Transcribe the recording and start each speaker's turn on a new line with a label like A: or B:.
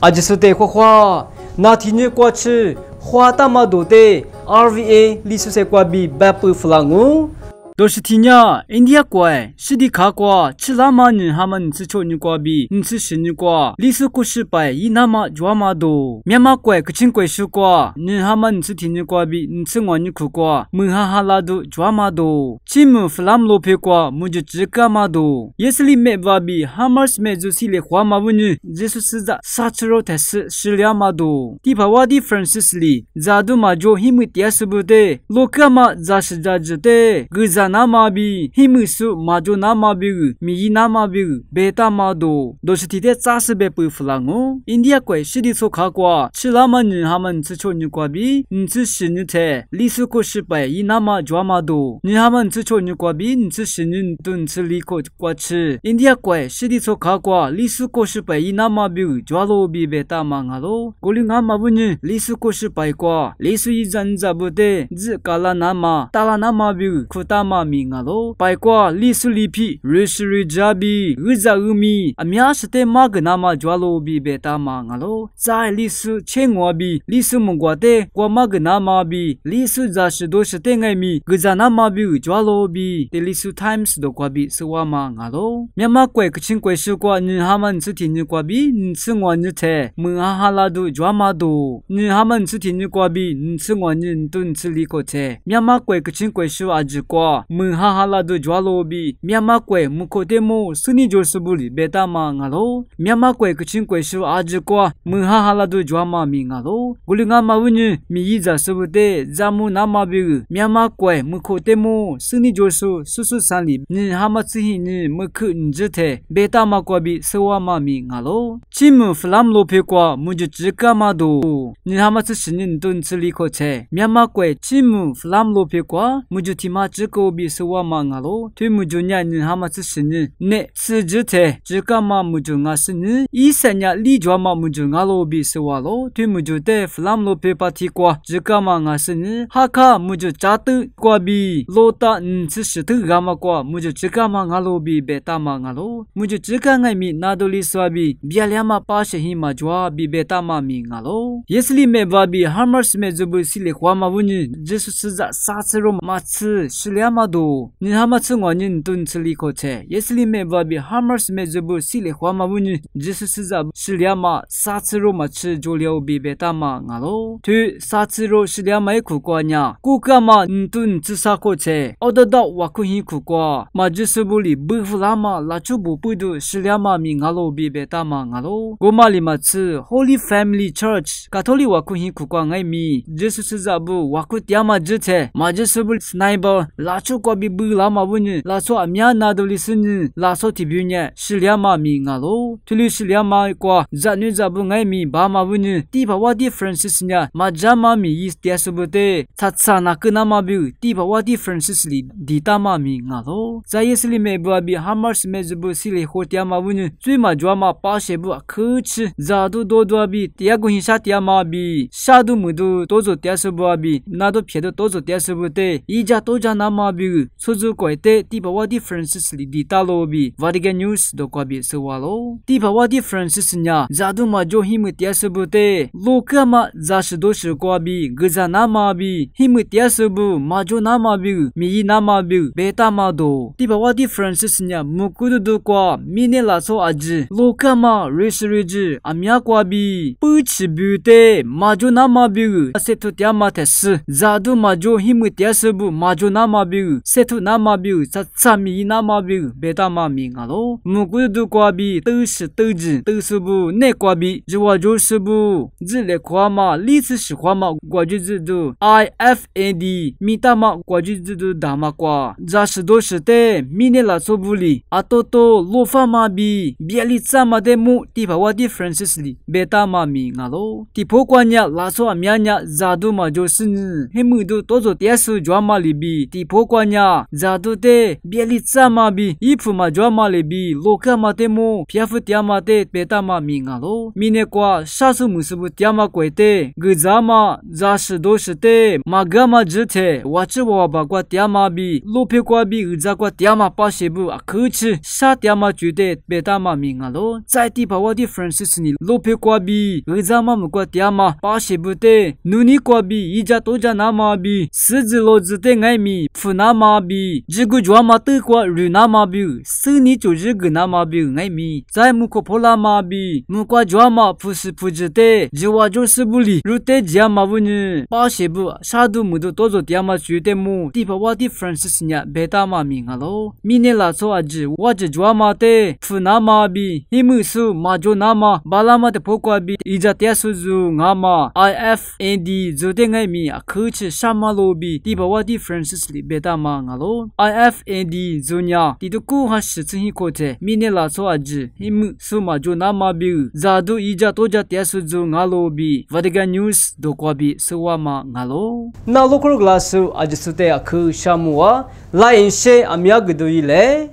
A: 阿吉斯得花，那天日过去，花大马多的 RVA 历史些过比白不弗朗哦。都是听呀，印度怪，是的卡瓜，吃拉玛人他们吃छो你瓜比，你吃是你瓜，历史故事白，伊那么抓马多，缅马怪，可亲怪是瓜，人他们吃听你瓜比，你吃我你苦瓜，门哈哈拉多抓马多，亲们弗拉姆罗皮瓜，木就只干马多，也是里面瓦比，哈马斯面就是里花马文女，这是是在沙丘罗特斯是两马多，第八瓦的 Francis 里，咋都马就希么点是不的，罗卡马咋是咋子的，个咋nama bi himusu majo nama bi mi nama bi beta mado 都是提的扎实被不弗朗哦。印度怪是的说卡瓜，吃拉玛人他们吃छो你瓜比，你吃是你菜，历史故事白伊那么抓马多，你他们吃छो你瓜比，你吃是你顿吃里口瓜吃。印度怪是的说卡瓜，历史故事白伊那么比抓罗比beta嘛啊咯，过里俺嘛不呢，历史故事白瓜，历史一阵子不得，只卡拉那么，达拉那么比，库达嘛。明啊咯，白瓜历史里皮，瑞士瑞加比，日扎乌米，阿米亚是的马格那么抓罗比贝塔嘛啊咯，在历史前我比，历史蒙瓜的瓜马格那么比，历史杂志都是的爱米，格扎那么比抓罗比，的历史 Times 都瓜比是我嘛啊咯，缅马怪可亲怪是瓜，你他们是听你瓜比，你是我你菜，蒙哈哈拉都抓马多，你他们是听你瓜比，你是我你顿吃里口菜，缅马怪可亲怪是阿只瓜。门哈哈拉都抓罗比，缅马怪木口的木，苏尼就是不里贝塔嘛啊咯，缅马怪可亲怪是阿只瓜，门哈哈拉都抓嘛咪啊咯，古里俺嘛问你，咪一咋是不的，咱们那嘛比，缅马怪木口的木，苏尼就是苏苏山里，你哈嘛自己你木口你只台，贝塔嘛瓜比是我嘛咪啊咯，起木弗拉姆罗皮瓜，木就只干嘛多，你哈嘛自己你顿吃里口菜，缅马怪起木弗拉姆罗皮瓜，木就提嘛只口比是我嘛啊咯，对木就伢你哈嘛自己你，呢是只台，只干嘛木就俺是你，一三年里抓嘛木就俺罗比是我咯，对木就的弗拉姆罗皮巴提瓜，只干嘛俺是你，哈卡木就扎的瓜比，罗达只是头干嘛瓜，木就只干嘛俺罗比贝塔嘛啊咯，木就只干爱米那都里说比，别两嘛把些hin嘛抓比贝塔嘛米啊咯，也是里面把比哈马斯面就不是里花嘛问你，这是在啥子罗马吃是两嘛多。你哈嘛吃我人顿吃里口菜，也是里面把比哈马斯面就不是里花嘛问你，这是在是两嘛啥子罗嘛吃就了比贝塔嘛啊咯，对啥子罗是两嘛一苦瓜呀，苦瓜嘛顿吃啥口菜，熬得到我可以苦瓜，嘛就是不里不服啦嘛，拉出不不都是两嘛米啊咯比贝塔嘛啊咯，我嘛里嘛吃 Holy Family Church， 卡托里我可以苦瓜爱米，这是在不我可点嘛这菜，嘛就是不 sniper 拉出瓜比不啦嘛问你，拉出阿米亚那都里是你，拉出提比呢是两嘛米啊咯，这里是两嘛瓜，在你在不爱米把嘛问你，第八我的 Francis 呢，嘛加嘛米意点是不的，他查那个那嘛比，第八我的 Francis 里第大嘛米啊咯，在也是里面不比哈马斯面就不是里好点嘛问你，最嘛抓嘛把些不可吃，在都多多比，第二个hin下点嘛比，下都没都多做点是不比，那都撇的多做点是不的，一家多家那嘛比，出租怪的，第八我的 Francis 里第大罗比 ，Vatican News 都挂比是话咯，第八我的 Francis 呢，在都嘛就hin么点是不的，罗克嘛在是都是挂比，个在那嘛比，hin么点是不，嘛就那嘛比，米那嘛比，贝塔嘛多，第八我的 Francis 呢，木库都挂，米呢拉索阿吉，罗克嘛瑞士瑞吉，阿米亚挂比，不吃不的，嘛就那嘛比，这图点嘛特是，在都嘛就hin么点是不，嘛就那嘛比，这图那嘛比，这米那嘛比，贝塔嘛米啊咯，木库都挂比，都是都吉，都是不，那挂比，就我就是不，这类话嘛，历史是话嘛，我就是都 IFAD， 米大嘛，我就是都大嘛挂，这是都是的，米呢拉索不里，阿多多罗法嘛比，别里怎么的木，第八我的 Francis 里，贝塔嘛米啊咯，第破关呀，拉索阿米呀，咋都嘛就是呢，黑木都多做点数抓嘛里比，第破关。kwa nya zadu te bieli tsama bi ipuma jwama le bi loka mate mo piafu tiama te petama mi nga lo mine kwa shasu musubu tiama kwete gzama za shido shite magama jite wachi wa ba kwa tiama bi lope kwa bi gza kwa tiama pa shebu akhuchi sha tiama jute petama mi nga lo zai ti bawa di Francis ni lope kwa bi gzama mu kwa tiama pa shebu te nuni kwa bi ija toja nama bi sizi lo zite ngai mi pfuna ma bi jigu jwa ma te kwa ru nama bi sini jo jigu nama bi ngai mi zai mu ko pola ma bi mu kwa jwa ma pfusi pfujite jiwa jo sibuli rute jia ma wuni pa shebu shadu mudu tozo tiama jute mu ti bawa di Francis nya beta ma mi nga lo mine la so aji waji jwa ma te pfuna ma bi himu su ma jo nama balama te pokwa bi ija tia suzu nga ma IFND zote ngai mi akhuchi shama lo bi ti bawa di Francis li beta ma nga lo IFND zonya ti du ku ha shi tsin ko te mine la so aji himu su ma jo nama bi zadu ija toja tia suzu nga lo bi Vatican News do kwa bi suwa ma nga lo na local glass aji sute akhu shamuwa la in she amya gudu ile